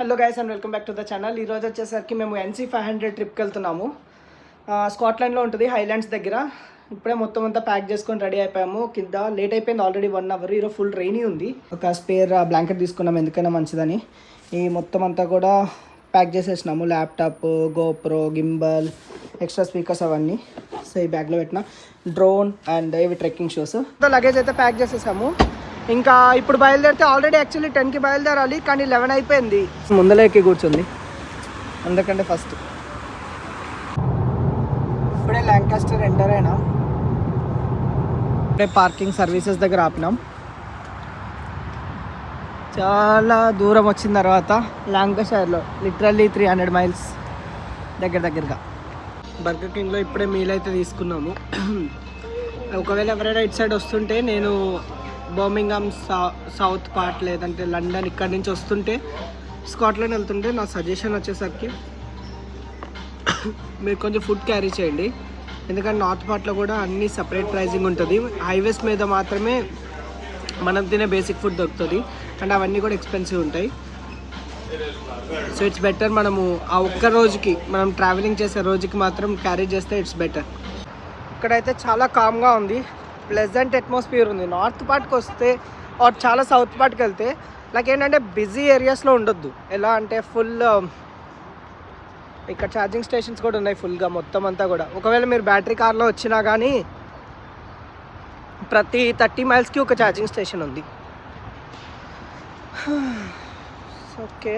Hello guys and welcome back to the channel. ఈరోజు వచ్చేసరికి మేము NC500 ట్రిప్కి వెళ్తున్నాము. స్కాట్లాండ్లో ఉంటుంది, హైలాండ్స్ దగ్గర. ఇప్పుడే మొత్తం అంతా ప్యాక్ చేసుకొని రెడీ అయిపోయాము. కింద లేట్ అయిపోయింది ఆల్రెడీ 1 అవర్. ఈరోజు ఫుల్ రెయినీ ఉంది. ఒక స్పేర్ బ్లాంకెట్ తీసుకున్నాం ఎందుకైనా మంచిదని. ఈ మొత్తం అంతా కూడా ప్యాక్ చేసేసినాము. Laptop, GoPro, gimbal, extra speakers అవన్నీ. సో ఈ బ్యాగ్లో పెట్టిన డ్రోన్ అండ్ ఇవి ట్రెక్కింగ్ షూస్. లగేజ్ అయితే ప్యాక్ చేసేసాము. ఇంకా ఇప్పుడు బయలుదేరితే ఆల్రెడీ యాక్చువల్లీ 10కి బయలుదేరాలి, కానీ 11 అయిపోయింది. ముందలే ఎక్కి కూర్చుంది అందుకంటే ఫస్ట్. ఇప్పుడే ల్యాంకాస్టర్ ఎంటర్ అయినా. ఇప్పుడే పార్కింగ్ సర్వీసెస్ దగ్గర ఆపినాం. చాలా దూరం వచ్చిన తర్వాత ల్యాంకాషైర్లో లిటరల్లీ 300 మైల్స్ దగ్గరగా బర్గర్ కింగ్లో ఇప్పుడే మీల్ అయితే తీసుకున్నాము. ఒకవేళ ఎవరైనా ఇటు సైడ్ వస్తుంటే, నేను బర్మింగ్హామ్ సౌత్ పార్ట్ లేదంటే లండన్ ఇక్కడి నుంచి వస్తుంటే, స్కాట్లాండ్ వెళ్తుంటే నా సజెషన్ వచ్చేసరికి మీరు కొంచెం ఫుడ్ క్యారీ చేయండి. ఎందుకంటే నార్త్ పార్ట్లో కూడా అన్ని సపరేట్ ప్రైజింగ్ ఉంటుంది. హైవేస్ మీద మాత్రమే మనం తినే బేసిక్ ఫుడ్ దొరుకుతుంది, అండ్ అవన్నీ కూడా ఎక్స్పెన్సివ్ ఉంటాయి. సో ఇట్స్ బెటర్ మనము ఆ ఒక్క రోజుకి, మనం ట్రావెలింగ్ చేసే రోజుకి మాత్రం క్యారీ చేస్తే ఇట్స్ బెటర్. ఇక్కడైతే చాలా కామ్గా ఉంది, ప్లెజెంట్ అట్మాస్ఫియర్ ఉంది. నార్త్ పార్ట్కి వస్తే ఆర్ చాలా సౌత్ పార్ట్కి వెళ్తే లైక్ ఏంటంటే బిజీ ఏరియాస్లో ఉండొద్దు. ఎలా అంటే ఫుల్ ఇక్కడ ఛార్జింగ్ స్టేషన్స్ కూడా ఉన్నాయి ఫుల్గా మొత్తం అంతా కూడా. ఒకవేళ మీరు బ్యాటరీ కార్లో వచ్చినా కానీ ప్రతి 30 మైల్స్కి ఒక ఛార్జింగ్ స్టేషన్ ఉంది. ఓకే,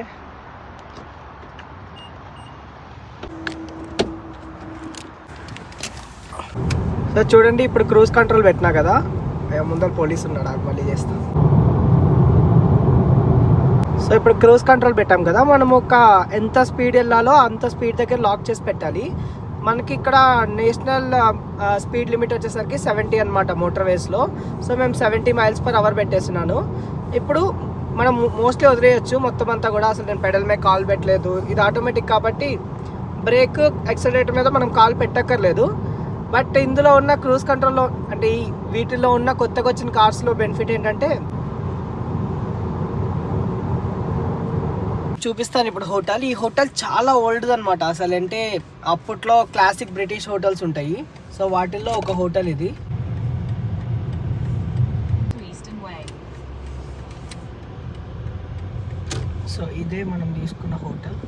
సో చూడండి, ఇప్పుడు క్రూజ్ కంట్రోల్ పెట్టినా కదా, ముందర పోలీసు ఉన్నాడు, అది మళ్ళీ చేస్తాం. సో ఇప్పుడు క్రూజ్ కంట్రోల్ పెట్టాం కదా, మనం ఒక ఎంత స్పీడ్ వెళ్ళాలో అంత స్పీడ్ దగ్గర లాక్ చేసి పెట్టాలి. మనకి ఇక్కడ నేషనల్ స్పీడ్ లిమిట్ వచ్చేసరికి 70 అనమాట మోటార్వేస్లో. సో మేము 70 మైల్స్ పర్ అవర్ పెట్టేసినాను. ఇప్పుడు మనం మోస్ట్లీ వదిలేయచ్చు మొత్తం అంతా కూడా. అసలు నేను పెడల్ మీద కాల్ పెట్టలేదు, ఇది ఆటోమేటిక్ కాబట్టి బ్రేక్ యాక్సిలరేటర్ మీద మనం కాల్ పెట్టక్కర్లేదు. బట్ ఇందులో ఉన్న క్రూజ్ కంట్రోల్లో అంటే ఈ వీటిల్లో ఉన్న కొత్తగా వచ్చిన కార్స్లో బెనిఫిట్ ఏంటంటే, చూపిస్తాను ఇప్పుడు హోటల్. ఈ హోటల్ చాలా ఓల్డ్ అనమాట. అసలు అంటే అప్పట్లో క్లాసిక్ బ్రిటిష్ హోటల్స్ ఉంటాయి. సో వాటిల్లో ఒక హోటల్ ఇది. సో ఇదే మనం తీసుకున్న హోటల్.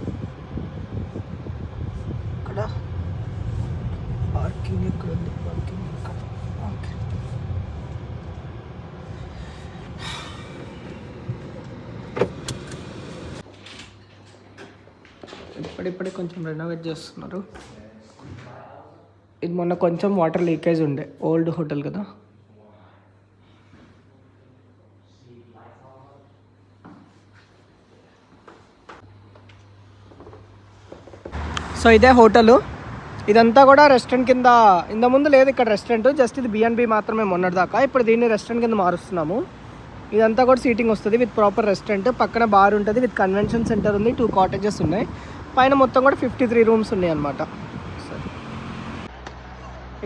ఇక్కడ పార్కింగ్ ఇక్కడ ఉంది, పార్కింగ్ ఇక్కడ. ఓకే, ఇప్పుడిప్పుడే కొంచెం రెనోవేట్ చేస్తున్నారు. ఇది మొన్న కొంచెం వాటర్ లీకేజ్ ఉండే, ఓల్డ్ హోటల్ కదా. సో ఇదే హోటలు. ఇదంతా కూడా రెస్టారెంట్ కింద, ఇంత ముందు లేదు ఇక్కడ రెస్టారెంట్, జస్ట్ ఇది B&B మాత్రమే మొన్నటిదాకా. ఇప్పుడు దీన్ని రెస్టారెంట్ కింద మారుస్తున్నాము. ఇదంతా కూడా సీటింగ్ వస్తుంది విత్ ప్రాపర్ రెస్టారెంట్. పక్కన బార్ ఉంటుంది విత్ కన్వెన్షన్ సెంటర్ ఉంది, 2 కాటేజెస్ ఉన్నాయి. పైన మొత్తం కూడా 53 రూమ్స్ ఉన్నాయి అన్నమాట.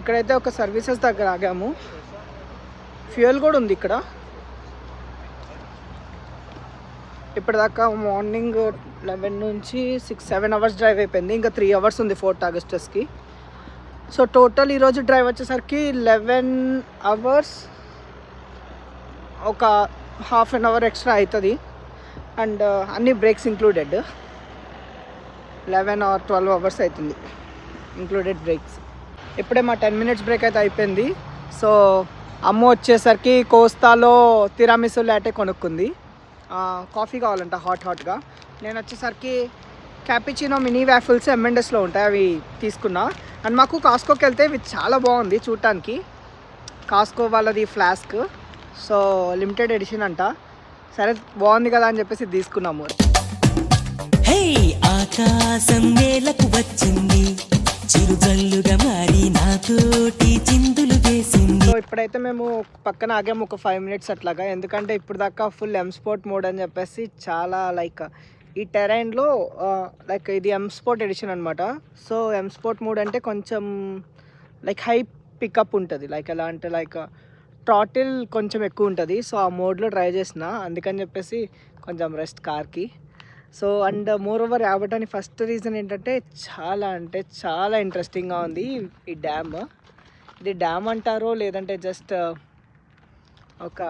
ఇక్కడైతే ఒక సర్వీసెస్ దగ్గర ఆగాము. ఫ్యూయల్ కూడా ఉంది ఇక్కడ. ఇప్పటిదాకా మార్నింగ్ 11 నుంచి 6-7 అవర్స్ డ్రైవ్ అయిపోయింది. ఇంకా 3 అవర్స్ ఉంది ఫోర్త్ ఆగస్ట్కి. సో టోటల్ ఈరోజు డ్రైవ్ వచ్చేసరికి 11 అవర్స్, ఒక హాఫ్ అన్ అవర్ ఎక్స్ట్రా అవుతుంది. అండ్ అన్ని బ్రేక్స్ ఇంక్లూడెడ్ 11 or 12 అవర్స్ అవుతుంది ఇంక్లూడెడ్ బ్రేక్స్. ఇప్పుడే మా 10 minutes బ్రేక్ అయితే అయిపోయింది. సో అమ్మ వచ్చేసరికి కోస్తాలో తిరామిసు లాటే కొనుక్కుంది. కాఫీ కావాలంట హాట్గా. నేను వచ్చేసరికి క్యాపిచినో మినీ వ్యాఫిల్స్ M&Sలో ఉంటాయి, అవి తీసుకున్నా. అండ్ మాకు కాస్కోకి వెళ్తే ఇవి చాలా బాగుంది చూడటానికి. కాస్కో వాళ్ళది ఫ్లాస్క్, సో లిమిటెడ్ ఎడిషన్ అంట. సరే బాగుంది కదా అని చెప్పేసి తీసుకున్నాము. ఆకాశం నేలకు వచ్చింది, చిరుజల్లుగా మారి నాతోటి చిందులు వేసింది. సో ఇప్పుడైతే మేము పక్కన ఆగాము ఒక 5 minutes అట్లాగా. ఎందుకంటే ఇప్పుడు దాకా ఫుల్ M Sport మోడ్ అని చెప్పేసి చాలా లైక్ ఈ టెరైన్లో లైక్ ఇది M Sport ఎడిషన్ అనమాట. సో M Sport మోడ్ అంటే కొంచెం లైక్ హై పికప్ ఉంటుంది. లైక్ ఎలా అంటే లైక్ థ్రాటిల్ కొంచెం ఎక్కువ ఉంటుంది. సో ఆ మోడ్లో ట్రై చేసిన, అందుకని చెప్పేసి కొంచెం రెస్ట్ కార్కి. సో అండ్ మోర్ ఓవర్ రావడానికి ఫస్ట్ రీజన్ ఏంటంటే చాలా అంటే చాలా ఇంట్రెస్టింగ్గా ఉంది ఈ డ్యామ్. ఇది డ్యామ్ అంటారో లేదంటే జస్ట్ ఒక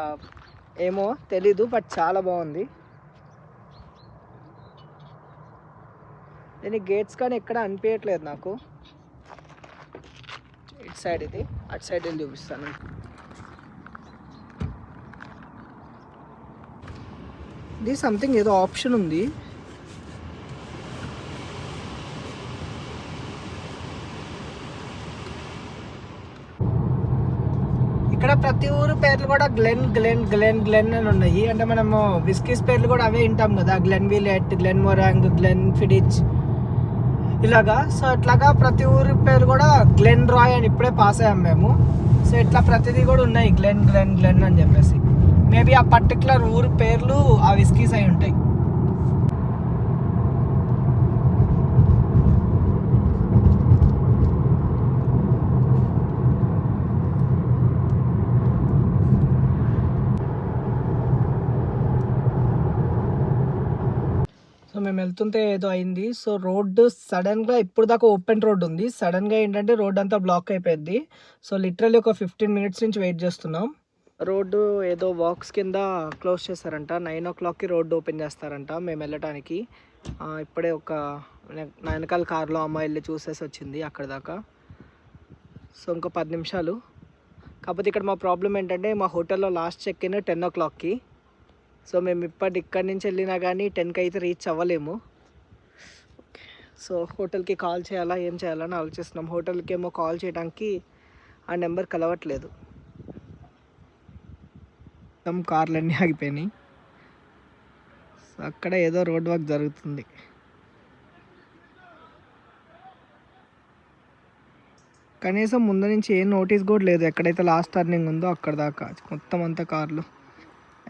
ఏమో తెలీదు, బట్ చాలా బాగుంది. దీని గేట్స్ కానీ ఎక్కడ అనిపించట్లేదు నాకు. ఇటు సైడ్ ఇది, అటు సైడ్ వెళ్ళి చూపిస్తాను. ఇది సంథింగ్ ఏదో ఆప్షన్ ఉంది. ఇక్కడ ప్రతి ఊరు పేర్లు కూడా గ్లెన్ గ్లెన్ గ్లెన్ గ్లెన్ అని ఉన్నాయి. అంటే మనము విస్కీస్ పేర్లు కూడా అవే వింటాం కదా, గ్లెన్ విలెట్, గ్లెన్ మొరాంగ్, గ్లెన్ ఫిడిచ్ ఇలాగా. సో అట్లాగా ప్రతి ఊరి పేరు కూడా గ్లెన్ రాయ్ అని ఇప్పుడే పాస్ అయ్యాం మేము. సో ఇట్లా ప్రతిదీ కూడా ఉన్నాయి గ్లెన్ గ్లెన్ గ్లెన్ అని చెప్పేసి. మేబీ ఆ పర్టికులర్ ఊరి పేర్లు ఆ విస్కీస్ అయి ఉంటాయి. సో మేము వెళ్తుంటే ఏదో అయింది. సో రోడ్డు సడన్గా ఇప్పుడు దాకా ఓపెన్ రోడ్ ఉంది, సడన్గా ఏంటంటే రోడ్ అంతా బ్లాక్ అయిపోయింది. సో లిటరల్లీ ఒక 15 minutes నుంచి వెయిట్ చేస్తున్నాం. రోడ్డు ఏదో వాక్స్ కింద క్లోజ్ చేస్తారంట. 9 o'clockకి రోడ్డు ఓపెన్ చేస్తారంట మేము వెళ్ళటానికి. ఇప్పుడే ఒక నా వెనకాల కార్లో అమ్మాయి వెళ్ళి చూసేసి వచ్చింది అక్కడ దాకా. సో ఇంకో 10 నిమిషాలు. కాకపోతే ఇక్కడ మా ప్రాబ్లం ఏంటంటే మా హోటల్లో లాస్ట్ చెక్ ఇన్ 10 o'clockకి. సో మేము ఇక్కడి నుంచి వెళ్ళినా కానీ 10కి అయితే రీచ్ అవ్వలేము. సో హోటల్కి కాల్ చేయాలా ఏం చేయాలని ఆలోచిస్తున్నాం. హోటల్కి ఏమో కాల్ చేయడానికి ఆ నెంబర్ కలవట్లేదు. మొత్తం కార్లన్నీ ఆగిపోయినాయి. సో అక్కడ ఏదో రోడ్ వర్క్ జరుగుతుంది. కనీసం ముందు నుంచి ఏం నోటీస్ కూడా లేదు. ఎక్కడైతే లాస్ట్ టర్నింగ్ ఉందో అక్కడ దాకా మొత్తం అంతా కార్లు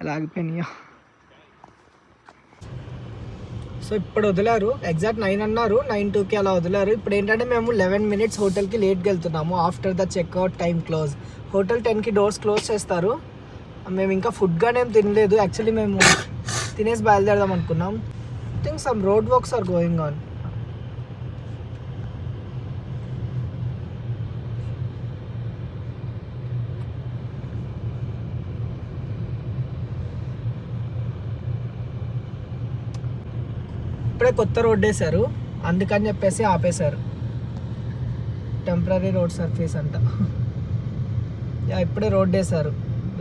ఎలా ఆగిపోయినాయో. సో ఇప్పుడు వదిలారు, ఎగ్జాక్ట్ 9 అన్నారు, 9:02కి అలా వదిలారు. ఇప్పుడు ఏంటంటే మేము 11 minutes హోటల్కి లేట్కి వెళ్తున్నాము. After the checkout time close. Hotel 10కి డోర్స్ క్లోజ్ చేస్తారు. మేము ఇంకా ఫుడ్ కానీ ఏం తినలేదు. యాక్చువల్లీ మేము తినేసి బయలుదేరదాం అనుకున్నాం. I think some road works are going on. ఇప్పుడే కొత్త రోడ్ వేశారు, అందుకని చెప్పేసి ఆపేశారు. టెంపరీ రోడ్ సర్ఫేస్ అంట. ఇప్పుడే రోడ్ వేశారు,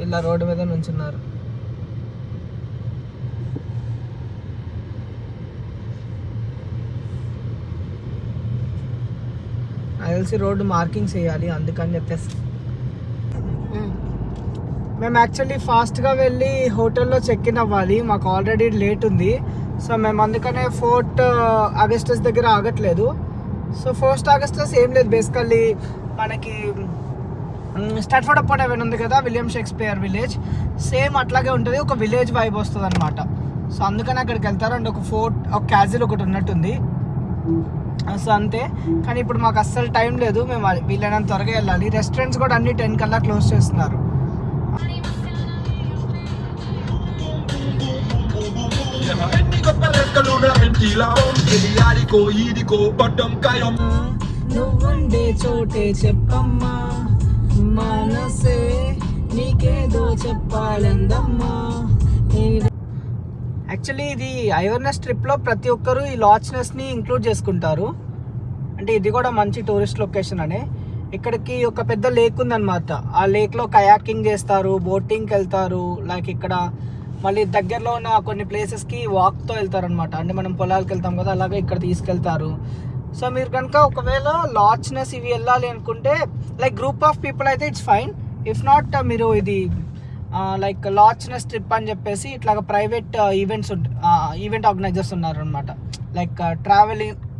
ఇలా రోడ్డు మీద నుంచున్నారు. నాకు తెలిసి రోడ్డు మార్కింగ్స్ వేయాలి, అందుకని చెప్పేసి. మేము యాక్చువల్లీ ఫాస్ట్గా వెళ్ళి హోటల్లో చెక్ ఇన్ అవ్వాలి, మాకు ఆల్రెడీ లేట్ ఉంది. సో మేము అందుకనే ఫోర్ట్ ఆగస్టస్ దగ్గర ఆగట్లేదు. సో ఫస్ట్ ఆగస్టస్ ఏం లేదు, బేసికల్లీ మనకి స్టాట్ఫోర్డ్ అపాన్ హెవెన్ ఉంది కదా, విలియం షేక్స్పియర్ విలేజ్, సేమ్ అట్లాగే ఉంటుంది. ఒక విలేజ్ వైబ్ వస్తుంది అనమాట. సో అందుకని అక్కడికి వెళ్తారు. అండ్ ఒక ఫోర్ట్, ఒక క్యాజిల్ ఒకటి ఉన్నట్టుంది. సో అంతే. కానీ ఇప్పుడు మాకు అస్సలు టైం లేదు, మేము వీళ్ళైనంత త్వరగా వెళ్ళాలి. రెస్టారెంట్స్ కూడా అన్ని 10 కల్లా క్లోజ్ చేస్తున్నారు. నువ్వుండే చోటే చెప్పమ్మా, మనసే నీకేదో చెప్పాలందమ్మా. యాక్చువల్లీ ఇది ఐవర్నెస్ ట్రిప్లో ప్రతి ఒక్కరు ఈ లాచ్నెస్ని ఇంక్లూడ్ చేసుకుంటారు. అంటే ఇది కూడా మంచి టూరిస్ట్ లొకేషన్ అనే. ఇక్కడికి ఒక పెద్ద లేక్ ఉందన్నమాట. ఆ లేక్లో కయాకింగ్ చేస్తారు, బోటింగ్కి వెళ్తారు. లైక్ ఇక్కడ మళ్ళీ దగ్గరలో ఉన్న కొన్ని ప్లేసెస్కి వాక్తో వెళ్తారు అనమాట. అంటే మనం పొలాలకు వెళ్తాం కదా, అలాగే ఇక్కడ తీసుకెళ్తారు. సో మీరు కనుక ఒకవేళ లాచ్నెస్ ఇవి వెళ్ళాలి అనుకుంటే లైక్ గ్రూప్ ఆఫ్ పీపుల్ అయితే ఇట్స్ ఫైన్. ఇఫ్ నాట్ మీరు ఇది లైక్ లాచ్నెస్ ట్రిప్ అని చెప్పేసి ఇట్లాగ ప్రైవేట్ ఈవెంట్ ఆర్గనైజర్స్ ఉన్నారు అనమాట. లైక్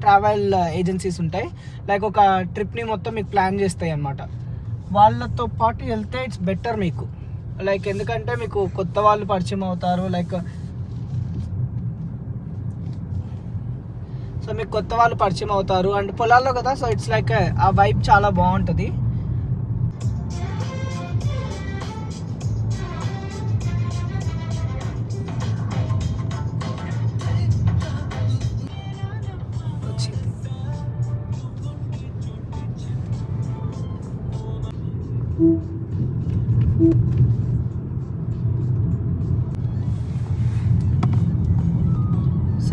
ట్రావెల్ ఏజెన్సీస్ ఉంటాయి. లైక్ ఒక ట్రిప్ని మొత్తం మీకు ప్లాన్ చేస్తాయి అన్నమాట. వాళ్ళతో పాటు వెళ్తే ఇట్స్ బెటర్ మీకు. లైక్ ఎందుకంటే మీకు కొత్త వాళ్ళు పరిచయం అవుతారు. లైక్ సో మీకు కొత్త వాళ్ళు పరిచయం అవుతారు అండ్ పొలాల్లో కదా. సో ఇట్స్ లైక్ ఆ వైబ్ చాలా బాగుంటుంది. సో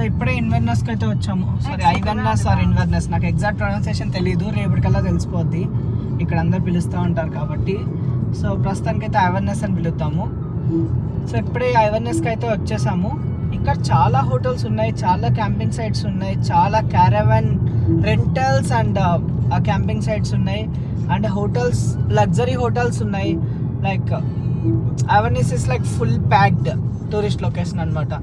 ఇప్పుడే ఇన్వర్నెస్కి అయితే వచ్చాము. సారీ ఐవెర్నెస్ ఆర్ ఇన్వర్నెస్, నాకు ఎగ్జాక్ట్ ప్రొనౌన్సియేషన్ తెలియదు, రేపటికల్లా తెలిసిపోద్ది. ఇక్కడ అందరు పిలుస్తూ ఉంటారు కాబట్టి. సో ప్రస్తుతానికి అయితే ఐవెర్నెస్ అని పిలుస్తాము. సో ఇప్పుడే ఐవెర్నెస్కి అయితే వచ్చేసాము. ఇక్కడ చాలా హోటల్స్ ఉన్నాయి, చాలా క్యాంపింగ్ సైట్స్ ఉన్నాయి, చాలా caravan rentals and camping sites ఉన్నాయి, అండ్ హోటల్స్, లగ్జరీ హోటల్స్ ఉన్నాయి. Like Inverness is like full packed tourist location అనమాట.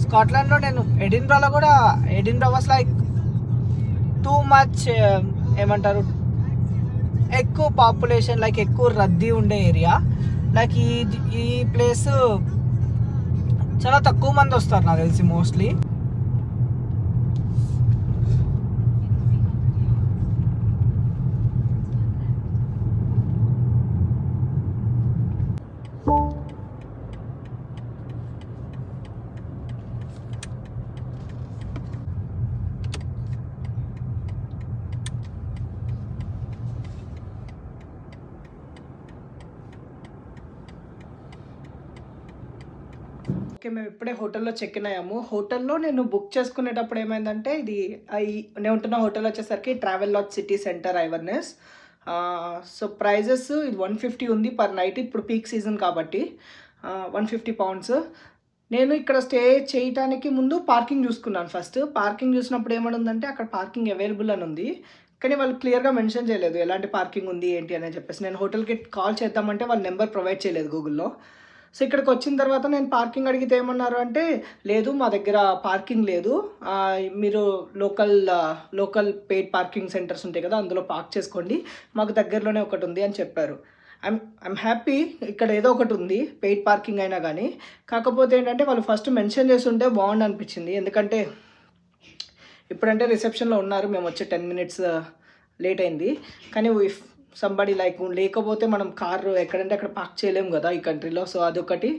స్కాట్లాండ్లో నేను Edinburgh was like too much, ఏమంటారు, ఎక్కువ పాపులేషన్, లైక్ ఎక్కువ రద్దీ ఉండే ఏరియా. లైక్ ఈ ప్లేస్ చాలా తక్కువ మంది వస్తారు నాకు తెలిసి మోస్ట్లీ. ఓకే, మేము ఇప్పుడే హోటల్లో చెక్ ఇన్ అయ్యాము. హోటల్లో నేను బుక్ చేసుకునేటప్పుడు ఏమైందంటే, ఇది నేను ఉంటున్న హోటల్ వచ్చేసరికి Travelodge city centre Inverness. So prices ఇది 150 ఉంది పర్ నైట్, ఇప్పుడు పీక్ సీజన్ కాబట్టి 150 pounds. నేను ఇక్కడ స్టే చేయటానికి ముందు పార్కింగ్ చూసుకున్నాను. ఫస్ట్ పార్కింగ్ చూసినప్పుడు ఏమనుందంటే అక్కడ పార్కింగ్ అవైలబుల్ అని ఉంది, కానీ వాళ్ళు క్లియర్గా మెన్షన్ చేయలేదు ఎలాంటి పార్కింగ్ ఉంది ఏంటి అని చెప్పేసి. నేను హోటల్కి కాల్ చేద్దామంటే వాళ్ళ నెంబర్ ప్రొవైడ్ చేయలేదు గూగుల్లో. సో ఇక్కడికి వచ్చిన తర్వాత నేను పార్కింగ్ అడిగితే ఏమన్నారు అంటే, లేదు మా దగ్గర పార్కింగ్ లేదు, మీరు లోకల్ పెయిడ్ పార్కింగ్ సెంటర్స్ ఉంటాయి కదా, అందులో పార్క్ చేసుకోండి, మాకు దగ్గరలోనే ఒకటి ఉంది అని చెప్పారు. ఐమ్ హ్యాపీ, ఇక్కడ ఏదో ఒకటి ఉంది పెయిడ్ పార్కింగ్ అయినా కానీ. కాకపోతే ఏంటంటే వాళ్ళు ఫస్ట్ మెన్షన్ చేసి ఉంటే బాగుండు అనిపించింది, ఎందుకంటే ఇప్పుడంటే రిసెప్షన్లో ఉన్నారు, మేము వచ్చే 10 minutes లేట్ అయింది. కానీ ఇఫ్ సంబడి లైక్ లేకపోతే మనం కారు ఎక్కడంటే అక్కడ పార్క్ చేయలేము కదా ఈ కంట్రీలో. సో అదొకటి.